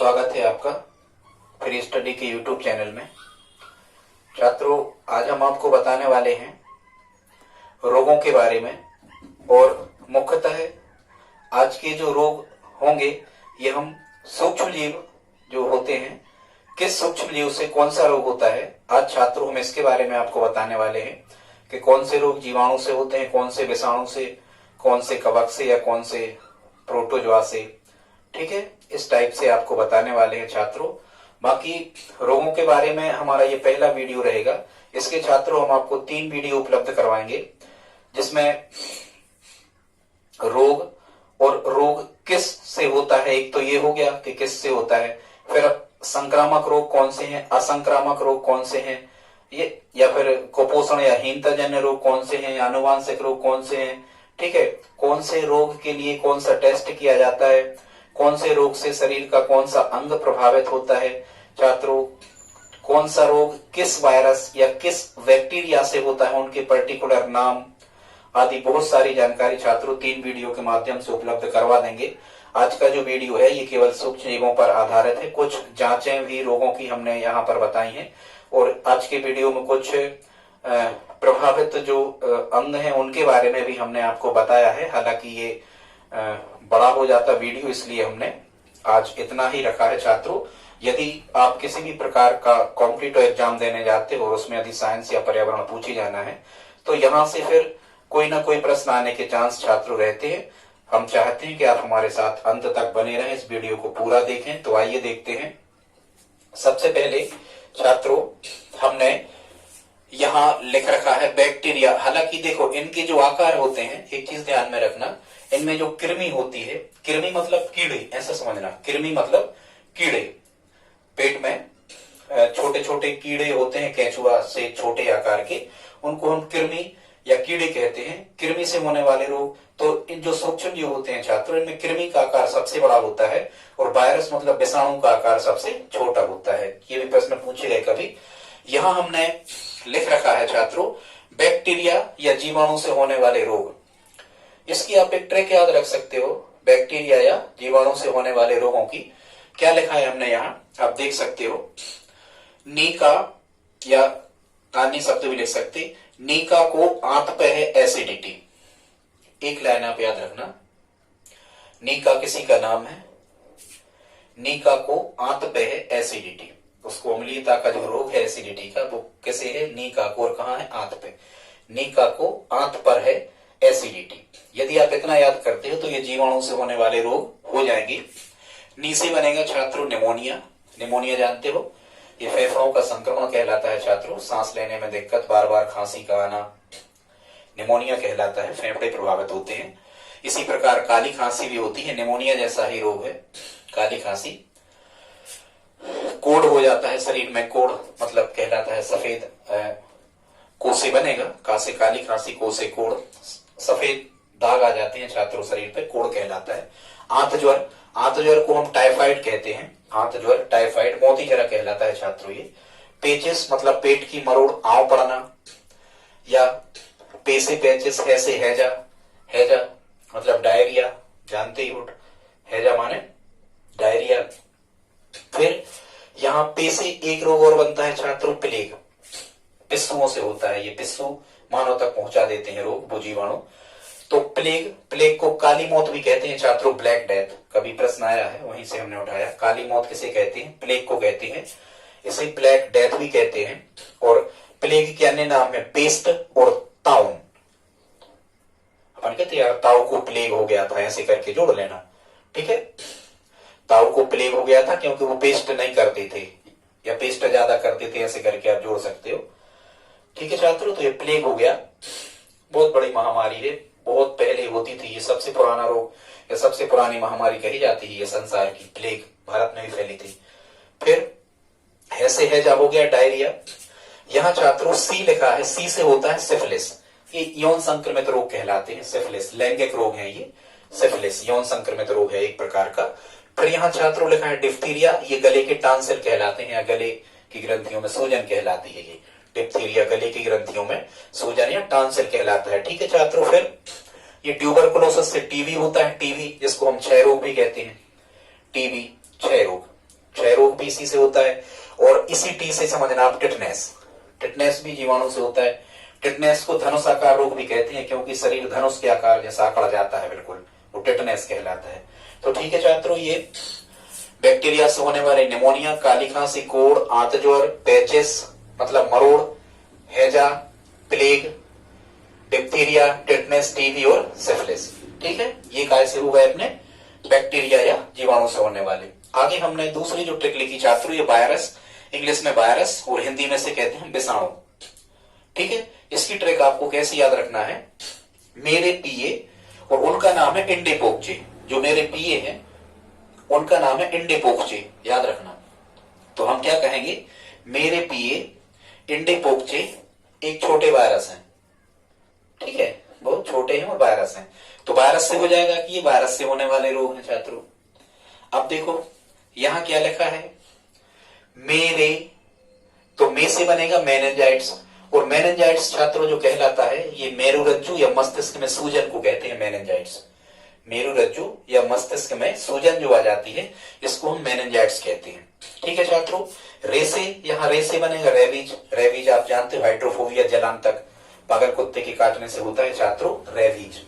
स्वागत है आपका फ्री स्टडी के यूट्यूब चैनल में। छात्रों, आज हम आपको बताने वाले हैं रोगों के बारे में, और मुख्यतः आज के जो रोग होंगे ये हम सूक्ष्म जीव जो होते हैं, किस सूक्ष्म जीव से कौन सा रोग होता है। आज छात्रों हम इसके बारे में आपको बताने वाले हैं कि कौन से रोग जीवाणु से होते हैं, कौन से विषाणु से, कौन से कवक से या कौन से प्रोटोजोआ से। ठीक है, इस टाइप से आपको बताने वाले हैं छात्रों। बाकी रोगों के बारे में हमारा ये पहला वीडियो रहेगा। इसके छात्रों हम आपको 3 वीडियो उपलब्ध करवाएंगे, जिसमें रोग और रोग किस से होता है, एक तो ये हो गया कि किस से होता है, फिर संक्रामक रोग कौन से हैं, असंक्रामक रोग कौन से हैं, ये या फिर कुपोषण या हीनताजन्य रोग कौन से हैं, आनुवांशिक रोग कौन से हैं। ठीक है, कौन से रोग के लिए कौन सा टेस्ट किया जाता है, कौन से रोग से शरीर का कौन सा अंग प्रभावित होता है छात्रों, कौन सा रोग किस वायरस या किस बैक्टीरिया से होता है, उनके पर्टिकुलर नाम आदि बहुत सारी जानकारी छात्रों 3 वीडियो के माध्यम से उपलब्ध करवा देंगे। आज का जो वीडियो है ये केवल सूक्ष्म जीवों पर आधारित है। कुछ जांचें भी रोगों की हमने यहाँ पर बताई हैं, और आज के वीडियो में कुछ प्रभावित जो अंग हैं उनके बारे में भी हमने आपको बताया है। हालांकि ये बड़ा हो जाता वीडियो, इसलिए हमने आज इतना ही रखा है छात्रों। यदि आप किसी भी प्रकार का कॉम्पिटिटिव एग्जाम देने जाते हो और उसमें यदि साइंस या पर्यावरण पूछ ही जाना है, तो यहाँ से फिर कोई ना कोई प्रश्न आने के चांस छात्रों रहते हैं। हम चाहते हैं कि आप हमारे साथ अंत तक बने रहें, इस वीडियो को पूरा देखें। तो आइए देखते हैं। सबसे पहले छात्रों हमने यहाँ लिख रखा है बैक्टीरिया। हालांकि देखो, इनके जो आकार होते हैं, एक चीज ध्यान में रखना, इनमें जो कृमि होती है, कृमि मतलब कीड़े, ऐसा समझना, कृमि मतलब कीड़े। पेट में छोटे छोटे कीड़े होते हैं, केंचुआ से छोटे आकार के, उनको हम कृमि या कीड़े कहते हैं। कृमि से होने वाले रोग, तो इन जो सूक्ष्म जीव होते हैं छात्रों, इनमें कृमि का आकार सबसे बड़ा होता है, और वायरस मतलब विषाणु का आकार सबसे छोटा होता है। ये भी प्रश्न पूछे गए कभी। यहाँ हमने लिख रखा है छात्रों बैक्टीरिया या जीवाणु से होने वाले रोग। इसकी आप एक ट्रिक याद रख सकते हो, बैक्टीरिया या जीवाणु से होने वाले रोगों की। क्या लिखा है हमने यहाँ, आप देख सकते हो। नीका या तानी शब्द भी लिख सकते। नीका को आंत पे है एसिडिटी, एक लाइन आप याद रखना। नीका किसी का नाम है, नीका को आंत पे है एसिडिटी। उसको अम्लीयता का जो रोग है एसिडिटी का, वो किसे है, नीका को, और कहाँ है, आंत पे। नीका को आंत पर है एसिडिटी। यदि आप इतना याद करते हो तो ये जीवाणु से होने वाले रोग हो जाएंगे। नी से बनेगा छात्रों निमोनिया। निमोनिया जानते हो, ये फेफड़ों का संक्रमण कहलाता है छात्रों। सांस लेने में दिक्कत, बार बार खांसी का आना निमोनिया कहलाता है, फेफड़े प्रभावित होते हैं। इसी प्रकार काली खांसी भी होती है, निमोनिया जैसा ही रोग है काली खांसी। कोढ़ हो जाता है शरीर में, कोढ़ मतलब कहलाता है सफेद कोसे बनेगा, कासे काली खांसी, कोसे कोढ़, सफेद दाग आ जाते हैं छात्रों शरीर पे, कोढ़ कहलाता है। आंत ज्वर, आंत ज्वर को हम टाइफाइड कहते हैं, आंत ज्वर टाइफाइड, मोती जरा कहलाता है छात्रों ये। पेचिस मतलब पेट की मरोड़, आंव पड़ना, या पेसे पेचिस, ऐसे हैजा, हैजा मतलब डायरिया, जानते ही हो, हैजा माने डायरिया। फिर यहाँ पेसे एक रोग और बनता है छात्रों, प्लेग, पिस्सुओं से होता है। ये पिस्सू मानव तक पहुंचा देते हैं रोग, वो जीवाणु। तो प्लेग, प्लेग को काली मौत भी कहते हैं छात्रों, ब्लैक डेथ, कभी प्रश्न आया है, वहीं से हमने उठाया। काली मौत किसे कहते हैं, प्लेग को कहते हैं, इसे ब्लैक डेथ भी कहते हैं। और प्लेग के अन्य नाम है पेस्ट और ताउन। अपन कहते हैं यार ताऊ को प्लेग हो गया था, ऐसे करके जोड़ लेना। ठीक है, ताऊ को प्लेग हो गया था क्योंकि वो पेस्ट नहीं करते थे, या पेस्ट ज्यादा करते थे, ऐसे करके आप जोड़ सकते हो। ठीक है छात्रों, तो ये प्लेग हो गया, बहुत बड़ी महामारी है, बहुत पहले होती थी। ये सबसे पुराना रोग या सबसे पुरानी महामारी कही जाती है ये संसार की, प्लेग भारत में भी फैली थी। फिर ऐसे हैजा हो गया, डायरिया। यहाँ छात्रों सी लिखा है, सी से होता है सिफिलिस। ये यौन संक्रमित रोग कहलाते हैं, सिफिलिस लैंगिक रोग है ये, सिफिलिस यौन संक्रमित रोग है एक प्रकार का। फिर यहाँ छात्रों लिखा है डिप्थीरिया, ये गले के टांसिल कहलाते हैं, या गले की ग्रंथियों में सूजन कहलाती है ये। डिप्थीरिया गले की ग्रंथियों में सूजन या टांसिल कहलाता है। ठीक है छात्रों, फिर ये ट्यूबरकुलोसिस से टीबी होता है, टीबी जिसको हम क्षय रोग भी कहते हैं, टीबी क्षय रोग। पीसी से होता है। और इसी टी से समझना आप टिटनेस, टिटनेस भी जीवाणु से होता है। टिटनेस को धनुषाकार रोग भी कहते हैं क्योंकि शरीर धनुष के आकार जैसा आकड़ जाता है, बिल्कुल, वो टिटनेस कहलाता है। तो ठीक है छात्रों, ये बैक्टीरिया से होने वाले निमोनिया, काली खांसी, कोढ़, आंतज्वर, पैचेस मतलब मरोड़, हैजा, प्लेग, डिप्थीरिया, टिटनेस, टीबी और सिफिलिस। ठीक है, ये कैसे हो गए अपने बैक्टीरिया या जीवाणु से होने वाले। आगे हमने दूसरी जो ट्रिक लिखी छात्रों, ये वायरस, इंग्लिश में वायरस और हिंदी में से कहते हैं विषाणु। ठीक है, इसकी ट्रिक आपको कैसे याद रखना है, मेरे पीए और उनका नाम है इंडेपोक्चे, जो मेरे पीए हैं उनका नाम है इंडेपोक्चे, याद रखना। तो हम क्या कहेंगे, मेरे पीए इंडेपोक्चे एक छोटे वायरस हैं। ठीक है, बहुत छोटे हैं और वायरस हैं, तो वायरस से हो जाएगा कि ये वायरस से होने वाले रोग हैं छात्रों। अब देखो यहां क्या लिखा है, मेरे, तो मे से बनेगा मेनिंजाइट्स, और मेनिंजाइट्स छात्रों जो कहलाता है ये मेरुरज्जु या मस्तिष्क में सूजन को कहते हैं मेनिंजाइट्स। मेरुरज्जु या मस्तिष्क में सूजन जो आ जाती है इसको हम मेनिंजाइट्स कहते हैं। ठीक है छात्रों, रेसे, यहाँ रेसे बनेगा रेबीज, रेबीज आप जानते हो हाइड्रोफोबिया, जलांतक, पागल कुत्ते के काटने से होता है छात्रों रेबीज।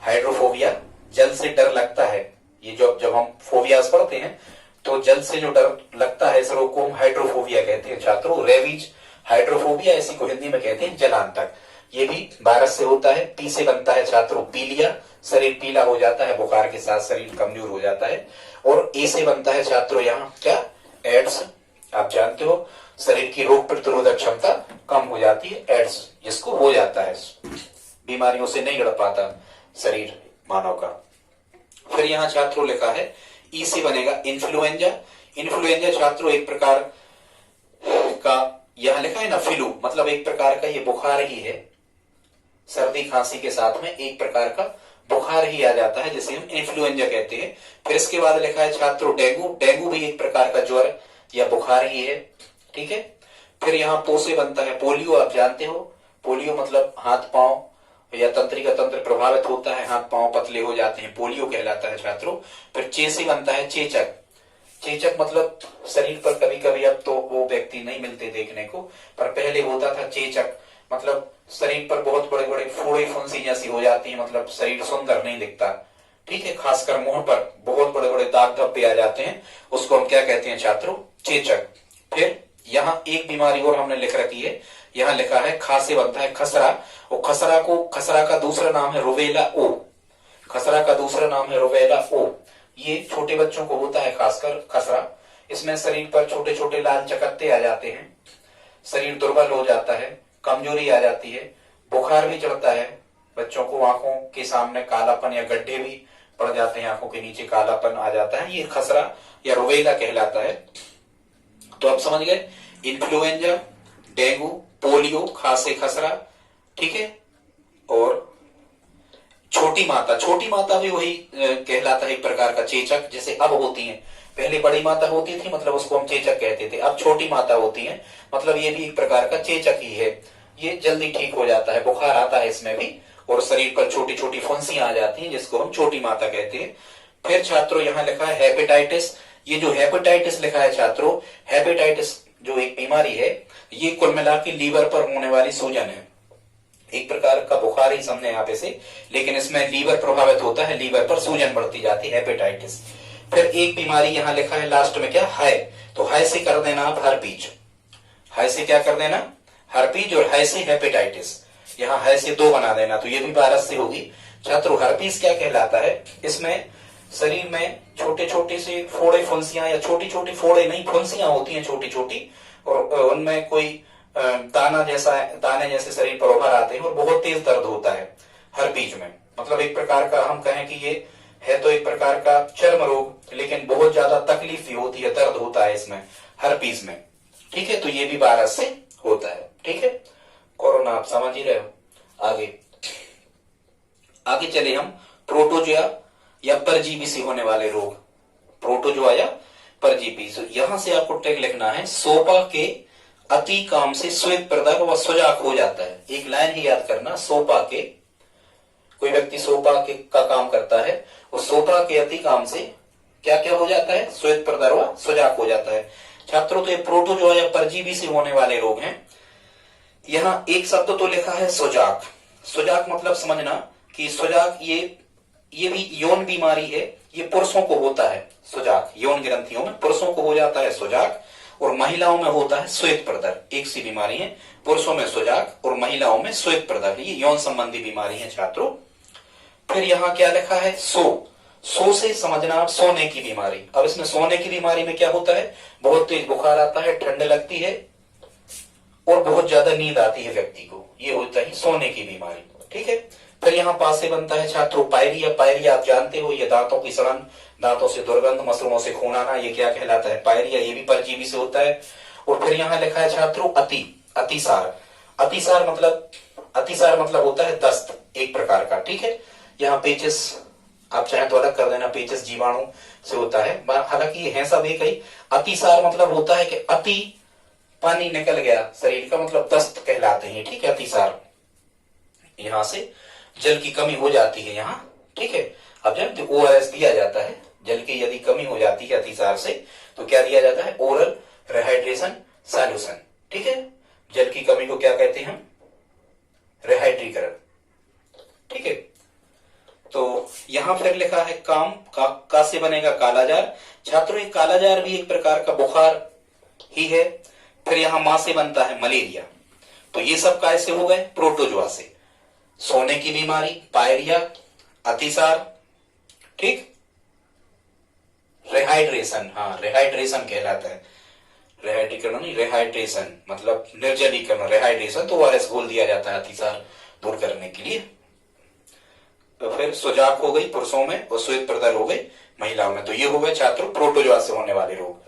हाइड्रोफोबिया, जल से डर लगता है, ये जब हम फोबियास पढ़ते हैं तो जल से जो डर लगता है इस रोग को हम हाइड्रोफोबिया कहते हैं छात्रों। रेबीज, हाइड्रोफोबिया, इसी को हिंदी में कहते हैं जलांतक। ये भी वायरस से होता है। पी से बनता है छात्रों पीलिया, शरीर पीला हो जाता है, बुखार के साथ शरीर कमजोर हो जाता है। और ए से बनता है छात्रों यहाँ क्या, एड्स, आप जानते हो शरीर की रोग प्रतिरोधक क्षमता कम हो जाती है, एड्स जिसको हो जाता है, बीमारियों से नहीं लड़ पाता शरीर मानव का। फिर यहाँ छात्रों लिखा है ई से बनेगा इन्फ्लुएंजा। इन्फ्लुएंजा छात्रों एक प्रकार का, यहां लिखा है ना फ्लू, मतलब एक प्रकार का ये बुखार ही है, सर्दी खांसी के साथ में एक प्रकार का बुखार ही आ जाता है जिसे हम इन्फ्लुएंजा कहते हैं। फिर इसके बाद लिखा है छात्रों डेंगू, डेंगू भी एक प्रकार का ज्वर या बुखार ही है। ठीक है, फिर यहाँ पो से बनता है पोलियो, आप जानते हो पोलियो मतलब हाथ पांव या तंत्रिका तंत्र प्रभावित होता है, हाथ पांव पतले हो जाते हैं, पोलियो कहलाता है छात्रों। फिर चे से बनता है चेचक, चेचक मतलब शरीर पर कभी कभी, अब तो वो व्यक्ति नहीं मिलते देखने को, पर पहले होता था चेचक, मतलब शरीर पर बहुत बड़े बड़े फोड़े फुंसी जैसी हो जाती है, मतलब शरीर सुंदर नहीं दिखता। ठीक है, खासकर मुंह पर बहुत बड़े बड़े दाग धब्बे आ जाते हैं, उसको हम क्या कहते हैं छात्रों, चेचक। फिर यहाँ एक बीमारी और हमने लिख रखी है, यहाँ लिखा है खा से बनता है खसरा, और खसरा का दूसरा नाम है रुबेला ओ, खसरा का दूसरा नाम है रुबेला ओ। ये छोटे बच्चों को होता है खासकर खसरा, इसमें शरीर पर छोटे छोटे लाल चकत्ते आ जाते हैं, शरीर दुर्बल हो जाता है, कमजोरी आ जाती है, बुखार भी चढ़ता है, बच्चों को आंखों के सामने कालापन या गड्ढे भी पड़ जाते हैं, आंखों के नीचे कालापन आ जाता है, ये खसरा या रुबेला कहलाता है। तो आप समझ गए, इन्फ्लुएंजा, डेंगू, पोलियो, खांसी, खसरा। ठीक है, और छोटी माता भी वही कहलाता है एक प्रकार का चेचक, जैसे अब होती है, पहले बड़ी माता होती थी मतलब उसको हम चेचक कहते थे, अब छोटी माता होती है मतलब ये भी एक प्रकार का चेचक ही है। ये जल्दी ठीक हो जाता है, बुखार आता है इसमें भी, और शरीर पर छोटी छोटी फुंसियां आ जाती हैं जिसको हम छोटी माता कहते हैं। फिर छात्रों यहाँ लिखा है हेपेटाइटिस, ये जो हेपेटाइटिस लिखा है छात्रों, हेपेटाइटिस जो एक बीमारी है, ये कुल मिला के लीवर पर होने वाली सूजन है, एक प्रकार का बुखार ही समझे यहाँ पे से, लेकिन इसमें लीवर प्रभावित होता है, लीवर पर सूजन बढ़ती जाती है, हेपेटाइटिस। फिर एक बीमारी यहाँ लिखा है लास्ट में क्या, हाय, तो हाय से कर देना आप हर्पीज, हाय से क्या कर देना, हर्पीज, और हाय से हेपेटाइटिस, यहाँ हाय से 2 बना देना, तो ये भी वायरस से होगी छात्रों। हर्पीज क्या कहलाता है, इसमें शरीर में छोटे छोटे से फोड़े फुंसियां, या छोटी छोटी फोड़े नहीं फुंसियां होती हैं छोटी छोटी, और उनमें कोई दाने जैसे शरीर पर उभर आते हैं और बहुत तेज दर्द होता है हर्पीज में, मतलब एक प्रकार का हम कहें कि ये है तो एक प्रकार का चर्म रोग, लेकिन बहुत ज्यादा तकलीफ भी होती है, दर्द होता है इसमें हर्पीज में। ठीक है, तो ये भी वायरस से होता है। ठीक है, कोरोना आप समझ ही रहे हो। आगे चले हम प्रोटोजोआ या परजीवी से होने वाले रोग, प्रोटोजोआ या परजीवी। यहां से आपको ट्रिक लिखना है, सोपा के अति काम से श्वेत प्रदक व सुजाक हो जाता है। एक लाइन ही याद करना, सोपा के, कोई व्यक्ति सोपा के का काम करता है, और सोपा के अति काम से क्या क्या हो जाता है, श्वेत प्रदर व सुजाक हो जाता है। छात्रों तो ये प्रोटोजोआ या परजीवी से होने वाले रोग हैं। यहाँ एक शब्द तो लिखा है सुजाक। सुजाक मतलब समझना कि सुजाक ये भी यौन बीमारी है, ये पुरुषों को होता है। सुजाक यौन ग्रंथियों में पुरुषों को हो जाता है सुजाक, और महिलाओं में होता है श्वेत प्रदर। एक सी बीमारी है, पुरुषों में सुजाक और महिलाओं में श्वेत प्रदर, ये यौन संबंधी बीमारी है छात्रों। फिर यहाँ क्या लिखा है, सो से समझना आप सोने की बीमारी। अब इसमें सोने की बीमारी में क्या होता है, बहुत तेज बुखार आता है, ठंड लगती है और बहुत ज्यादा नींद आती है व्यक्ति को, ये होता है सोने की बीमारी। ठीक है। फिर यहाँ पास से बनता है छात्रों पायरिया। पायरिया आप जानते हो, ये दांतों की सड़न, दांतों से दुर्गंध, मसरूमों से खून आना, ये क्या कहलाता है, पायरिया। ये भी परजीवी से होता है। और फिर यहाँ लिखा है छात्रों अतिसार। अतिसार मतलब होता है दस्त एक प्रकार का। ठीक है। यहाँ पेचिस आप चाहे तो अलग कर देना, पेचिस जीवाणु से होता है, हालांकि ये है सब एक ही। अतिसार मतलब होता है कि अति पानी निकल गया शरीर का, मतलब दस्त कहलाते हैं। ठीक है। अतिसार, यहां से जल की कमी हो जाती है यहाँ। ठीक है। अब जब ORS दिया जाता है, जल की यदि कमी हो जाती है अतिसार से, तो क्या दिया जाता है, ओरल रिहाइड्रेशन सॉल्यूशन। ठीक है। जल की कमी को क्या कहते हैं हम, रिहाइड्रीकरण। ठीक है। तो यहां फिर लिखा है का से बनेगा कालाजार। छात्रों ये कालाजार भी एक प्रकार का बुखार ही है। फिर यहां मां से बनता है मलेरिया। तो ये सब काय से हो गए, प्रोटोजोआ से। सोने की बीमारी, पायरिया, अतिसार, ठीक, रिहाइड्रेशन, हाँ रिहाइड्रेशन कहलाता है, रिहाइड्रीकरण नहीं, रिहाइड्रेशन मतलब निर्जलीकरण, रिहाइड्रेशन तो ORS घोल दिया जाता है अतिसार दूर करने के लिए। तो फिर सुजाक हो गई पुरुषों में और श्वेत प्रदर हो गई महिलाओं में। तो ये हो गए छात्रों प्रोटोजोआ से होने वाले रोग।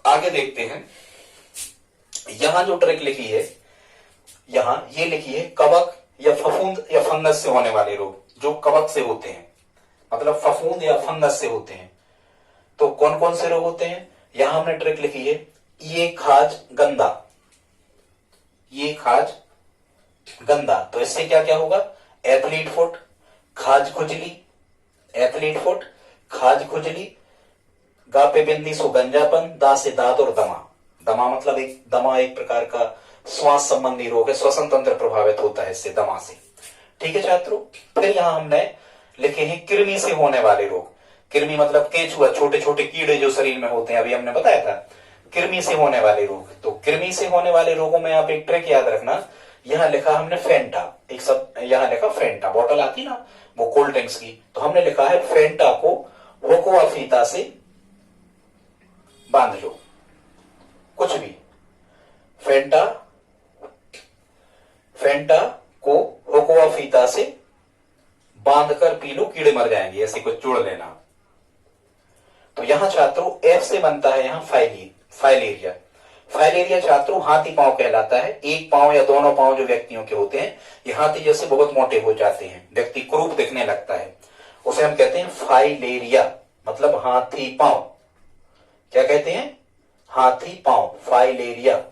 आगे देखते हैं, यहां जो ट्रिक लिखी है, यहां ये लिखी है कवक या फफूंद या फंगस से होने वाले रोग, जो कवक से होते हैं, मतलब फफूंद या फंगस से होते हैं। तो कौन कौन से रोग होते हैं, यहां हमने ट्रिक लिखी है, ये खाज गंदा, ये खाज गंदा। तो इससे क्या क्या होगा, एथलीट फुट, खाज खुजली, एथलीट फुट, खाज खुजली, गा पे बिंदी सो गंजापन, दा से दाद और दमा। दमा मतलब दमा एक प्रकार का श्वास संबंधी रोग है, श्वसन तंत्र प्रभावित होता है इससे, दमा से। ठीक है छात्रों। फिर यहां हमने लिखे हैं कृमि से होने वाले रोग। कृमि मतलब केंचुआ, छोटे छोटे कीड़े जो शरीर में होते हैं, अभी हमने बताया था कृमि से होने वाले रोग। तो कृमि से होने वाले रोगों में आप एक ट्रिक याद रखना, यहां लिखा हमने फेंटा, एक सब यहां लिखा फेंटा, बोतल आती ना वो कोल्ड ड्रिंक्स की, तो हमने लिखा है फेंटा को होकोआ फीता से बांध लो, कुछ भी, फेंटा को होकोआ फीता से बांधकर पी लो, कीड़े मर जाएंगे, ऐसे कुछ जोड़ लेना। तो यहां छात्रों F से बनता है यहां फाइलेरिया। फाइलेरिया छात्रों हाथी पांव कहलाता है। एक पांव या दोनों पांव जो व्यक्तियों के होते हैं, ये हाथी जैसे बहुत मोटे हो जाते हैं, व्यक्ति क्रूप दिखने लगता है, उसे हम कहते हैं फाइलेरिया, मतलब हाथी पांव। क्या कहते हैं, हाथी पांव, फाइलेरिया।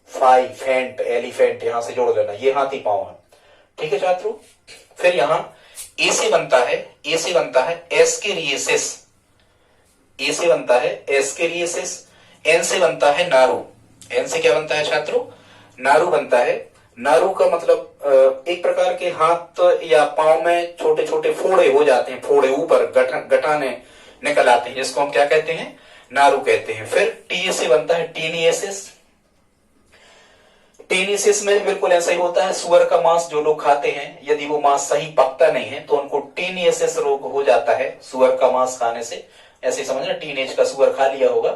फेंट, एलिफेंट यहां से जोड़ लेना, ये हाथी पांव है। ठीक है छात्रों। फिर यहां ए से बनता है एस्केरिएसिस, ए से बनता है एस्केरिएसिस। एन से बनता है नारू, एन से क्या बनता है छात्रों, नारू बनता है। नारू का मतलब एक प्रकार के हाथ या पांव में छोटे छोटे फोड़े हो जाते हैं, फोड़े ऊपर गठाने निकल आते हैं, जिसको हम क्या कहते हैं, नारू कहते हैं। फिर टी से बनता है टीनियसिस। टीनियसिस में बिल्कुल ऐसा ही होता है, सुअर का मांस जो लोग खाते हैं, यदि वो मांस सही पकता नहीं है तो उनको टीनियसिस रोग हो जाता है सुअर का मांस खाने से। ऐसे समझना, टीनेज का सुअर खा लिया होगा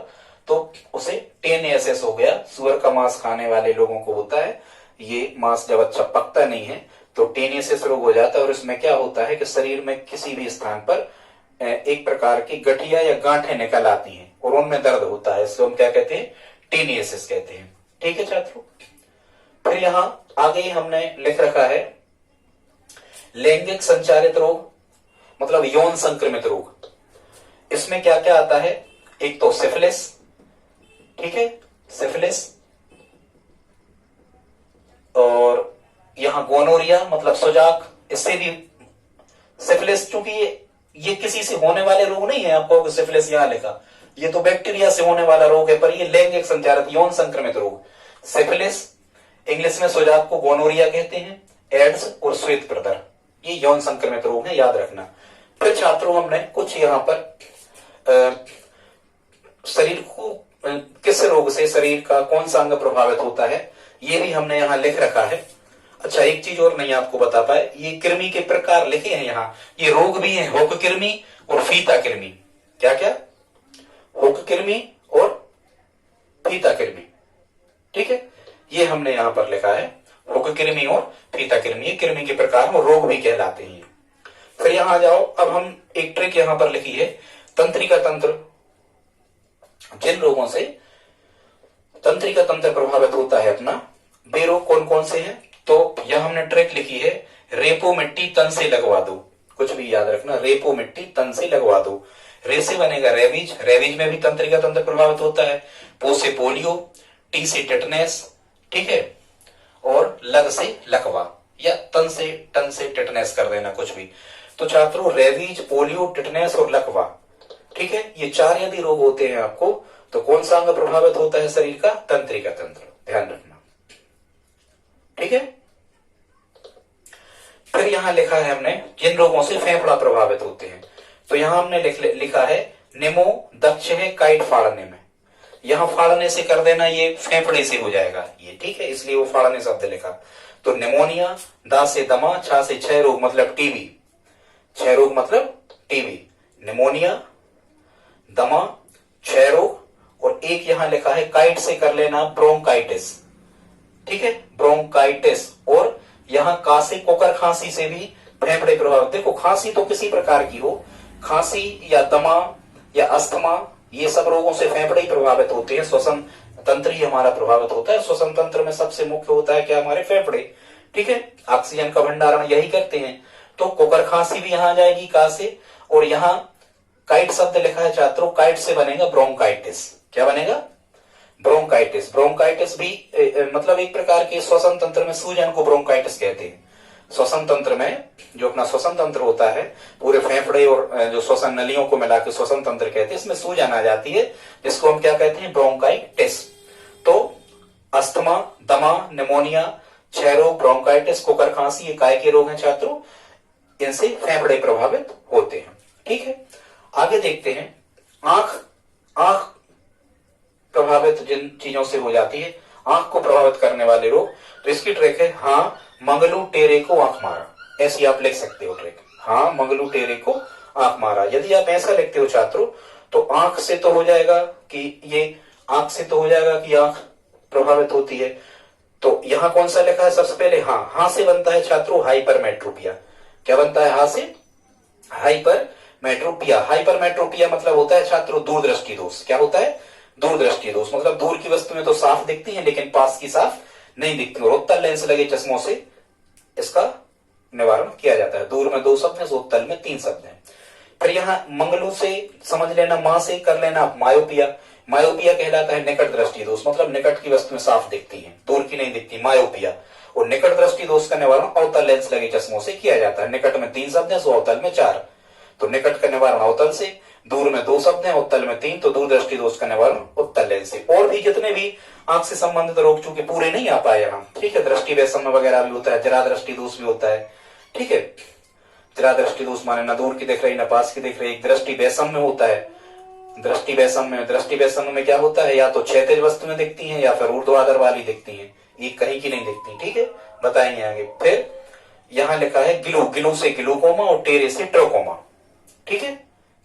तो उसे टीनियसिस हो गया, सुअर का मांस खाने वाले लोगों को होता है। ये मांस जब अच्छा पकता नहीं है तो टीनियसिस रोग हो जाता है, और इसमें क्या होता है कि शरीर में किसी भी स्थान पर एक प्रकार की गठिया या गांठें निकल आती हैं और उनमें दर्द होता है, इसको हम क्या कहते हैं, टीनियसिस कहते हैं। ठीक है छात्रों। फिर यहां आगे हमने लिख रखा है लैंगिक संचारित रोग, मतलब यौन संक्रमित रोग। इसमें क्या क्या आता है, एक तो सिफिलिस, ठीक है, सिफिलिस, और यहां गोनोरिया मतलब सुजाक। इससे भी सिफिलिस, चूंकि ये किसी से होने वाले रोग नहीं है। आपको सिफिलिस यहां लिखा, ये तो बैक्टीरिया से होने वाला रोग है, पर ये लैंगिक संचारित यौन संक्रमित रोग। सिफिलिस इंग्लिश में सुजाक को गोनोरिया कहते हैं, एड्स और श्वेत प्रदर ये यौन संक्रमित रोग है, याद रखना। फिर छात्रों हमने कुछ यहाँ पर शरीर को किस रोग से शरीर का कौन सा अंग प्रभावित होता है ये भी हमने यहाँ लिख रखा है। अच्छा, एक चीज और नहीं आपको बता पाए, ये कृमि के प्रकार लिखे हैं यहाँ, ये रोग भी है, हुक कृमि और फीता कृमि। क्या क्या? हुक कृमि और फीता कृमि। ठीक है, ये हमने यहाँ पर लिखा है, हुक कृमि और फीता कृमि, ये कृमि के प्रकार और रोग भी कहलाते हैं। फिर यहां जाओ, अब हम एक ट्रिक यहां पर लिखी है, तंत्रिका तंत्र। जिन रोगों से तंत्रिका तंत्र प्रभावित होता है अपना, वे रोग कौन कौन से हैं? तो यह हमने ट्रिक लिखी है, रेपो मिट्टी तन से लगवा दो। कुछ भी याद रखना, रेपो मिट्टी तन से लगवा दो। रे से बनेगा रेबीज, रेबीज में भी तंत्रिका तंत्र प्रभावित होता है। पो से पोलियो, टी से टेटनेस, ठीक है, और लग से लकवा, या तन से टन से टेटनेस कर देना कुछ भी। तो छात्रों, रेबीज, पोलियो, टेटनेस और लकवा, ठीक है, ये चार यदि रोग होते हैं आपको, तो कौन सा अंग प्रभावित होता है शरीर का? तंत्रिका तंत्र, ध्यान रखना। ठीक है, फिर यहां लिखा है हमने, जिन रोगों से फेफड़ा प्रभावित होते हैं, तो यहां हमने लिखा है, निमो दक्ष है काइट फाड़ने में। यहां फाड़ने से कर देना, ये फेफड़े से हो जाएगा ये, ठीक है, इसलिए वो फाड़ने शब्द लिखा। तो निमोनिया, दा से दमा, छा से क्षय रोग मतलब टीबी, क्षय रोग मतलब टीबी, निमोनिया, दमा, क्षय रोग, और एक यहां लिखा है काइट से कर लेना ब्रोंकाइटिस, ठीक है, ब्रोंकाइटिस। और यहां कासे कोकर खांसी से भी फेफड़े प्रभावित। देखो, खांसी तो किसी प्रकार की हो, खांसी या दमा या अस्थमा, ये सब रोगों से फेफड़े ही प्रभावित होते हैं, श्वसन तंत्र ही हमारा प्रभावित होता है। श्वसन तंत्र में सबसे मुख्य होता है क्या? हमारे फेफड़े, ठीक है, ऑक्सीजन का भंडारण यही करते हैं। तो कोकर खांसी भी यहां आ जाएगी का से, और यहां काइट शब्द लिखा है छात्रों, काइट से बनेगा ब्रोंकाइटिस। क्या बनेगा? ब्रोंकाइटिस। ब्रोंकाइटिस भी मतलब एक प्रकार के श्वसन तंत्र में सूजन को ब्रोंकाइटिस कहते हैं। श्वसन तंत्र में जो अपना श्वसन तंत्र होता है, पूरे फेफड़े और जो श्वसन नलियों को मिलाकर श्वसन तंत्र कहते हैं, इसमें सूजन आ जाती है, जिसको हम क्या कहते हैं? ब्रोंकाइटिस। तो अस्थमा, दमा, निमोनिया, क्षय रोग, ब्रोंकाइटिस, कोकर खांसी, ये काय के रोग हैं छात्रों, इनसे फेफड़े प्रभावित होते हैं। ठीक है, आगे देखते हैं, आंख प्रभावित जिन चीजों से हो जाती है, आंख को प्रभावित करने वाले रोग, तो इसकी ट्रिक है, हाँ मंगलू टेरे को आंख मारा, ऐसी आप लिख सकते हो ट्रिक, हाँ मंगलू टेरे को आंख मारा। यदि आप ऐसा लिखते हो छात्रों, तो आंख से तो हो जाएगा कि ये आंख से तो हो जाएगा कि आंख प्रभावित होती है। तो यहां कौन सा लिखा है सबसे पहले? हाँ से बनता है छात्रों हाइपरमेट्रोपिया। क्या बनता है? हाँ से हाइपरमेट्रोपिया। हाइपरमेट्रोपिया मतलब होता है छात्रों दूरदृष्टि दोष। क्या होता है? दूरदृष्टि दोष, मतलब दूर की वस्तुएं तो साफ दिखती हैं लेकिन पास की साफ नहीं दिखती, और उत्तल लेंस लगे चश्मों से इसका निवारण किया जाता है। दूर में 2 शब्द है, उत्तल में 3 शब्द हैं। फिर यहाँ मंगलू से समझ लेना, मां से कर लेना मायोपिया। मायोपिया कहलाता है निकट दृष्टि दोष, मतलब निकट की वस्तुएं साफ दिखती हैं, दूर की नहीं दिखती, मायोपिया। और निकट दृष्टि दोष का निवारण अवतल लेंस लगे चश्मों से किया जाता है। निकट में 3 शब्द है, सो अवतल में 4, तो निकट का निवारण अवतल से, दूर में 2 शब्द हैं, उत्तल में 3, तो दूरदृष्टि दोष का निवारण उत्तल लेंस से। और भी जितने भी आंख से संबंधित रोग चूंकि पूरे नहीं आ पाए यहाँ, ठीक है, दृष्टि वैषम्य वगैरह भी होता है, जरा दृष्टि दोष भी होता है, ठीक है, जरा दृष्टि दोष माने ना दूर की दिख रही ना पास की दिख रही। दृष्टि वैषम्य होता है, दृष्टि वैषम्य में क्या होता है? या तो क्षैतिज वस्तुएं दिखती हैं या फिर ऊर्ध्वाधर वाली दिखती हैं, ये कहीं की नहीं दिखती, ठीक है, बताएंगे आगे। फिर यहां लिखा है गिलू से ग्लूकोमा और टेरे से ट्रोकोमा, ठीक है,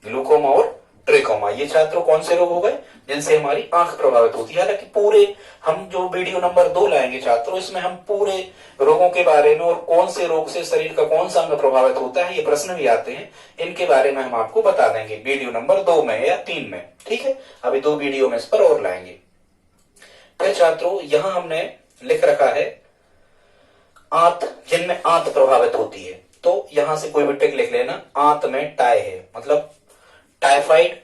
ग्लूकोमा और ट्रेकोमा, ये छात्रों कौन से रोग हो गए जिनसे हमारी आंख प्रभावित होती है। हालांकि पूरे हम जो वीडियो नंबर 2 लाएंगे छात्रों, इसमें हम पूरे रोगों के बारे में और कौन से रोग से शरीर का कौन सा अंग प्रभावित होता है, ये प्रश्न भी आते हैं, इनके बारे में हम आपको बता देंगे वीडियो नंबर 2 में या 3 में, ठीक है। अभी 2 वीडियो में इस पर और लाएंगे। फिर छात्रों यहां हमने लिख रखा है आंत, जिनमें आंत प्रभावित होती है, तो यहां से कोई भी टिक लिख लेना। आंत में टाई है, मतलब टाइफाइड,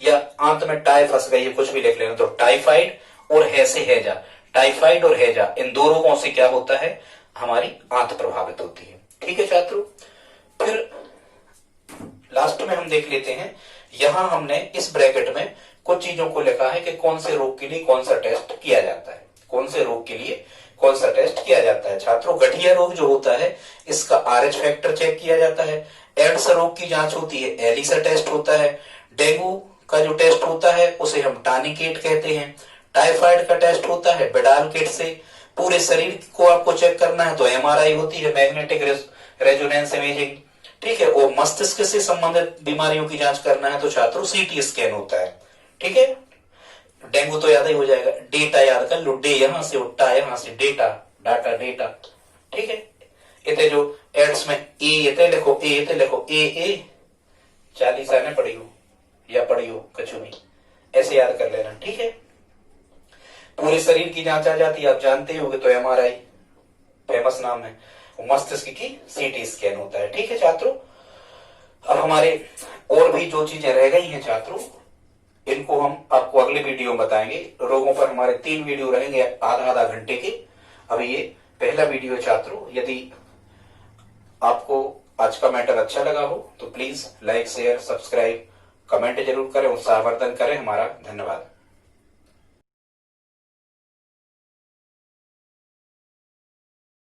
या आंत में टाई फंस गई है, कुछ भी लिख लेना। तो टाइफाइड और है से हैजा, टाइफाइड और हैजा, इन 2 रोगों से क्या होता है? हमारी आंत प्रभावित होती है, ठीक है छात्रों। फिर लास्ट में हम देख लेते हैं, यहां हमने इस ब्रैकेट में कुछ चीजों को लिखा है कि कौन से रोग के लिए कौन सा टेस्ट किया जाता है, कौन से रोग के लिए कौन सा टेस्ट किया जाता है। छात्रों, गठिया रोग जो होता है इसका RH फैक्टर चेक किया जाता है, एड्स रोग की जांच होती है, एलिसा टेस्ट होता है, डेंगू का जो टेस्ट होता है उसे हम टानिकेट कहते हैं, टाइफाइड का टेस्ट होता है बिडाल किट से, पूरे शरीर को आपको चेक करना है तो MRI होती है, मैग्नेटिक रेजोनेंस इमेजिंग, ठीक है। और मस्तिष्क से संबंधित बीमारियों की जांच करना है तो छात्रों CT स्कैन होता है, ठीक है। डेंगू तो याद ही हो जाएगा, डेटा याद कर लो, डे यहां से उठा यहां से डेटा, डाटा डेटा, ठीक है। इतने जो एड्स में इतने लिखो, इतने लिखो, ए 40 आने पड़ी हो या पड़ी हो कछु भी, ऐसे याद कर लेना, ठीक है। पूरे शरीर की जांच आ जाती है, आप जानते होंगे तो MRI फेमस नाम है, मस्तिष्क की CT स्कैन होता है, ठीक है छात्रों। अब हमारे और भी जो चीजें रह गई हैं छात्रों, इनको हम आपको अगले वीडियो में बताएंगे। रोगों पर हमारे 3 वीडियो रहेंगे आधा घंटे के। अभी ये पहला वीडियो छात्रों, यदि आपको आज का मैटर अच्छा लगा हो तो please like share subscribe comment जरूर करें, उत्साहवर्धन करें। हमारा धन्यवाद।